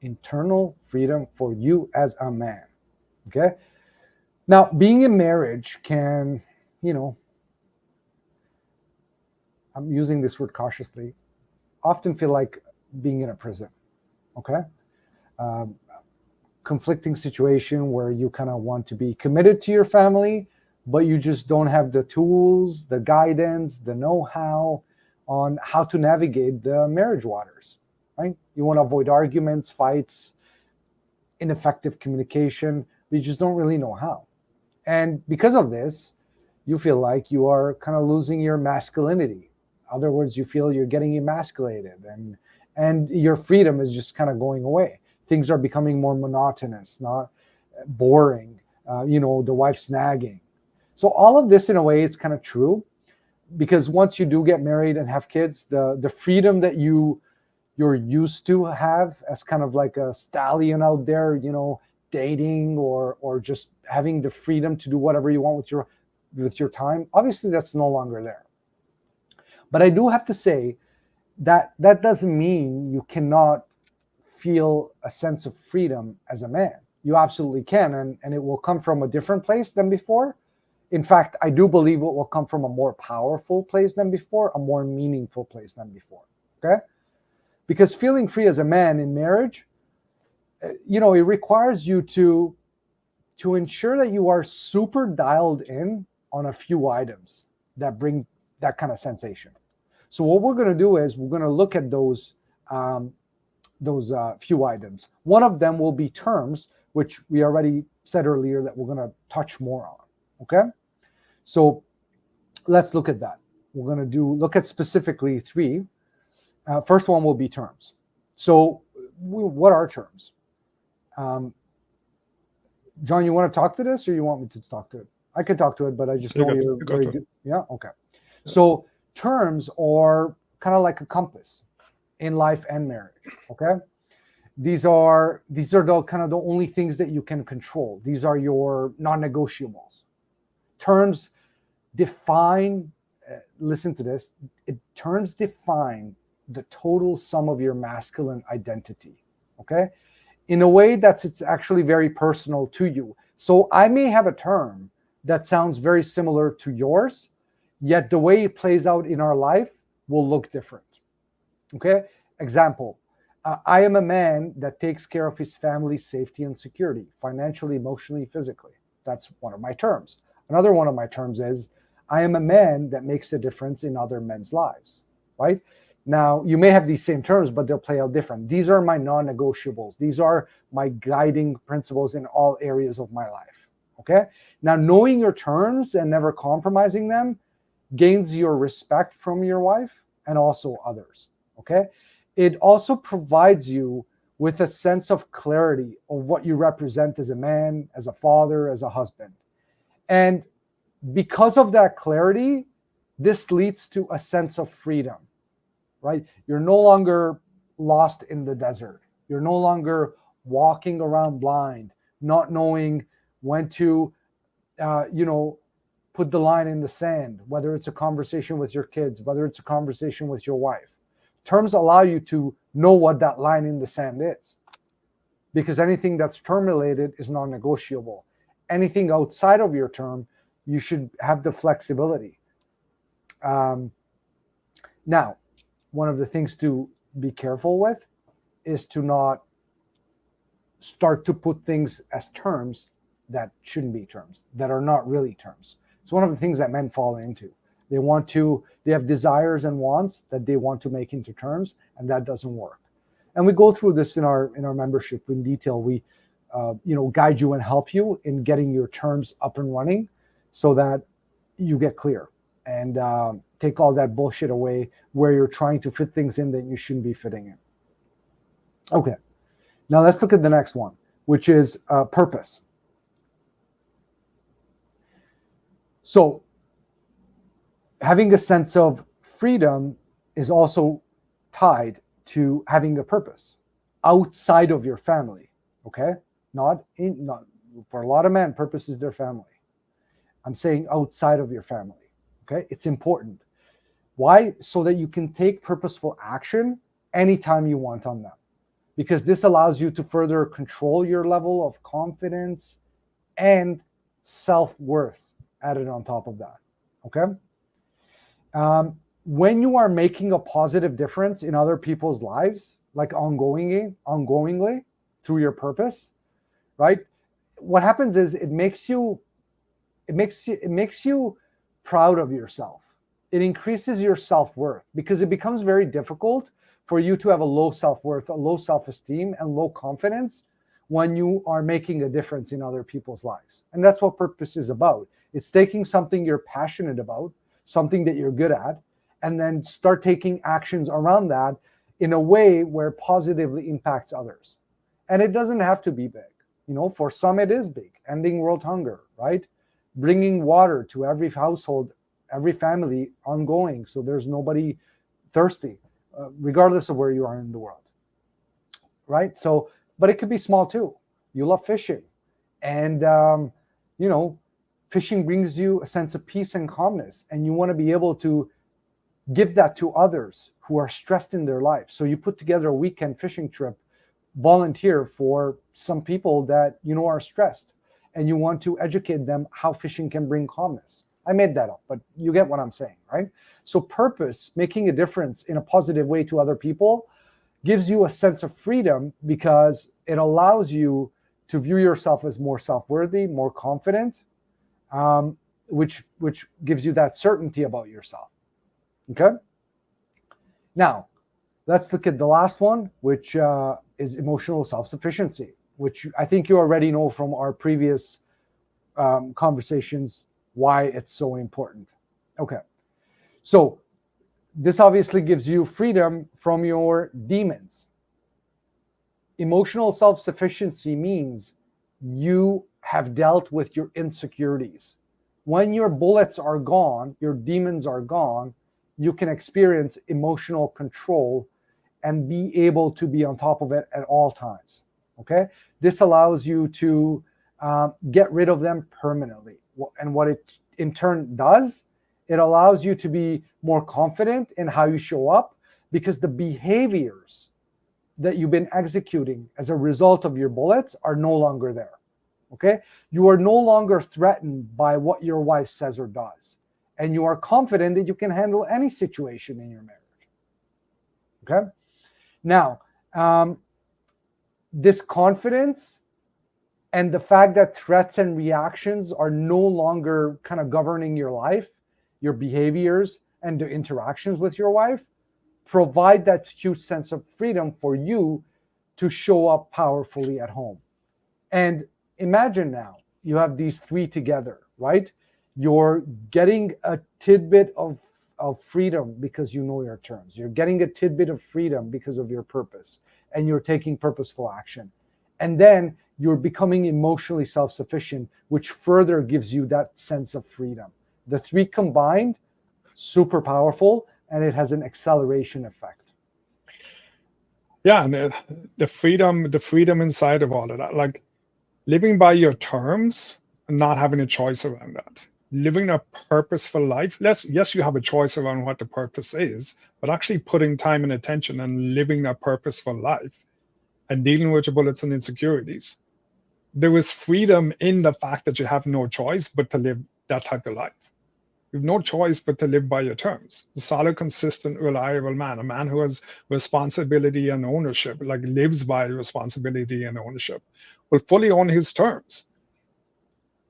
internal freedom for you as a man. Okay. Now, being in marriage can, you know, I'm using this word cautiously, often feel like being in a prison. Okay. Um, Conflicting situation where you kind of want to be committed to your family, but you just don't have the tools, the guidance, the know-how on how to navigate the marriage waters, right? You want to avoid arguments, fights, ineffective communication, but you just don't really know how. And because of this, you feel like you are kind of losing your masculinity. In other words, you feel you're getting emasculated, and your freedom is just kind of going away. Things are becoming more monotonous, not boring. The wife's nagging. So all of this, in a way, is kind of true, because once you do get married and have kids, the freedom that you're used to have as kind of like a stallion out there, dating or just having the freedom to do whatever you want with your time, obviously that's no longer there. But I do have to say that that doesn't mean you cannot feel a sense of freedom as a man. You absolutely can, and it will come from a different place than before. In fact, I do believe it will come from a more powerful place than before, a more meaningful place than before. Okay? Because feeling free as a man in marriage, it requires you to ensure that you are super dialed in on a few items that bring that kind of sensation. So what we're going to do is we're going to look at those few items. One of them will be terms, which we already said earlier that we're going to touch more on. Okay, so let's look at that. We're going to look at specifically three. First one will be terms. So what are terms? John, you want to talk to this, or you want me to talk to it? I could talk to it, but I just know you're very good. Yeah, okay. So terms are kind of like a compass in life and marriage. Okay, these are the kind of the only things that you can control. These are your non-negotiables. Terms define. Listen to this. Terms define the total sum of your masculine identity. Okay, in a way it's actually very personal to you. So I may have a term that sounds very similar to yours, yet the way it plays out in our life will look different. Okay, example. I am a man that takes care of his family's safety and security, financially, emotionally, physically. That's one of my terms. Another one of my terms is I am a man that makes a difference in other men's lives, right? Now, you may have these same terms, but they'll play out different. These are my non-negotiables. These are my guiding principles in all areas of my life, okay? Now, knowing your terms and never compromising them gains your respect from your wife and also others, okay? It also provides you with a sense of clarity of what you represent as a man, as a father, as a husband. And because of that clarity, this leads to a sense of freedom, right? You're no longer lost in the desert. You're no longer walking around blind, not knowing when to, put the line in the sand, whether it's a conversation with your kids, whether it's a conversation with your wife. Terms allow you to know what that line in the sand is, because anything that's term related is non-negotiable. Anything outside of your term, you should have the flexibility. Now, one of the things to be careful with is to not start to put things as terms that shouldn't be terms, that are not really terms. It's one of the things that men fall into. They have desires and wants that they want to make into terms, and that doesn't work. And we go through this in our membership in detail. We guide you and help you in getting your terms up and running so that you get clear and take all that bullshit away where you're trying to fit things in that you shouldn't be fitting in. Okay, now let's look at the next one, which is purpose. So having a sense of freedom is also tied to having a purpose outside of your family. Okay, not for a lot of men, purpose is their family. I'm saying outside of your family. Okay, it's important. Why? So that you can take purposeful action anytime you want on them. because this allows you to further control your level of confidence and self-worth added on top of that. Okay. When you are making a positive difference in other people's lives, like ongoingly through your purpose, right? What happens is it makes you proud of yourself. It increases your self-worth, because it becomes very difficult for you to have a low self-worth, a low self-esteem, and low confidence when you are making a difference in other people's lives. And that's what purpose is about. It's taking something you're passionate about, something that you're good at, and then start taking actions around that in a way where positively impacts others. And it doesn't have to be big. For some it is big, ending world hunger, right? Bringing water to every household, every family, ongoing, so there's nobody thirsty, regardless of where you are in the world, right? So, but it could be small too. You love fishing, and fishing brings you a sense of peace and calmness, and you want to be able to give that to others who are stressed in their life. So you put together a weekend fishing trip, volunteer for some people that are stressed, and you want to educate them how fishing can bring calmness. I made that up, but you get what I'm saying, right? So purpose, making a difference in a positive way to other people, gives you a sense of freedom, because it allows you to view yourself as more self-worthy, more confident, which gives you that certainty about yourself. Okay? Now, let's look at the last one, which is emotional self-sufficiency, which I think you already know from our previous conversations why it's so important. Okay. So this obviously gives you freedom from your demons. Emotional self-sufficiency means you have dealt with your insecurities. When your bullets are gone, your demons are gone, you can experience emotional control and be able to be on top of it at all times. Okay? This allows you to get rid of them permanently. And what it in turn does, it allows you to be more confident in how you show up, because the behaviors that you've been executing as a result of your bullets are no longer there. Okay? You are no longer threatened by what your wife says or does. And you are confident that you can handle any situation in your marriage. Okay? Now, this confidence and the fact that threats and reactions are no longer kind of governing your life, your behaviors, and the interactions with your wife, provide that huge sense of freedom for you to show up powerfully at home. And imagine now you have these three together, right? You're getting a tidbit of freedom because you know your terms. You're getting a tidbit of freedom because of your purpose, and you're taking purposeful action. And then you're becoming emotionally self-sufficient, which further gives you that sense of freedom. The three combined, super powerful, and it has an acceleration effect. Yeah, and the freedom inside of all of that, like living by your terms and not having a choice around that. Living a purposeful life. Yes, you have a choice around what the purpose is, but actually putting time and attention and living a purposeful life and dealing with your bullets and insecurities. There is freedom in the fact that you have no choice but to live that type of life. You have no choice but to live by your terms. A solid, consistent, reliable man, a man who has responsibility and ownership, like lives by responsibility and ownership, will fully own his terms.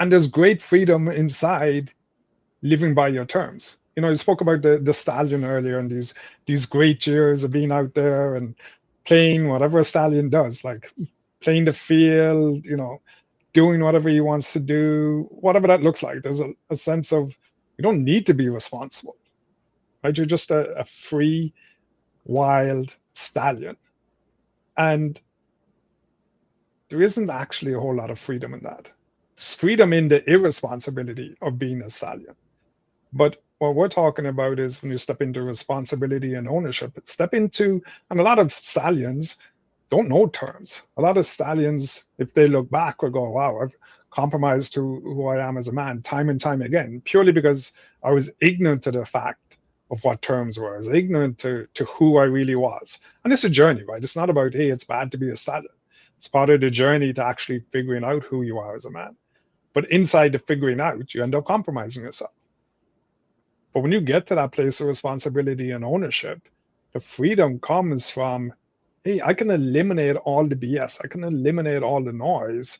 And there's great freedom inside living by your terms. You spoke about the stallion earlier, and these great years of being out there and playing whatever a stallion does, like playing the field, doing whatever he wants to do, whatever that looks like. There's a sense of you don't need to be responsible, right? You're just a free, wild stallion. And there isn't actually a whole lot of freedom in that. There's freedom in the irresponsibility of being a stallion. But what we're talking about is when you step into responsibility and ownership, and a lot of stallions don't know terms. A lot of stallions, if they look back, will go, wow, I've compromised to who I am as a man time and time again, purely because I was ignorant to the fact of what terms were. I was ignorant to who I really was. And it's a journey, right? It's not about, hey, it's bad to be a stallion. It's part of the journey to actually figuring out who you are as a man. But inside the figuring out, you end up compromising yourself. But when you get to that place of responsibility and ownership, the freedom comes from, hey, I can eliminate all the BS. I can eliminate all the noise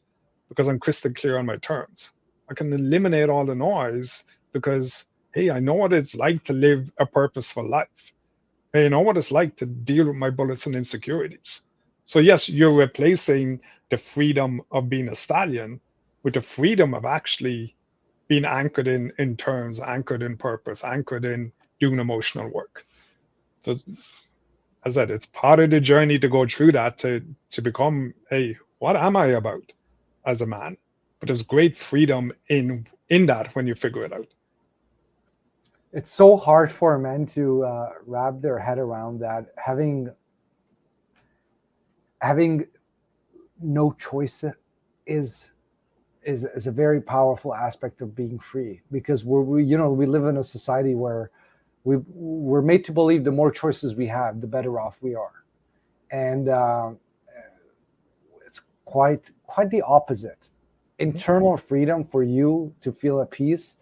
because I'm crystal clear on my terms. I can eliminate all the noise because, hey, I know what it's like to live a purposeful life. Hey, I know what it's like to deal with my bullets and insecurities. So yes, you're replacing the freedom of being a stallion with the freedom of actually being anchored in terms, anchored in purpose, anchored in doing emotional work. So as I said, it's part of the journey to go through that to become, hey, what am I about as a man? But there's great freedom in that when you figure it out. It's so hard for men to wrap their head around that, having no choice is a very powerful aspect of being free, because we live in a society where we're made to believe the more choices we have, the better off we are, and it's quite the opposite. Internal freedom for you to feel at peace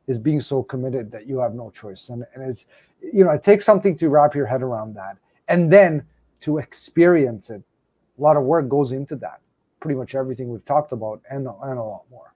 is being so committed that you have no choice, and it's, it takes something to wrap your head around that, and then to experience it. A lot of work goes into that. Pretty much everything we've talked about, and a lot more.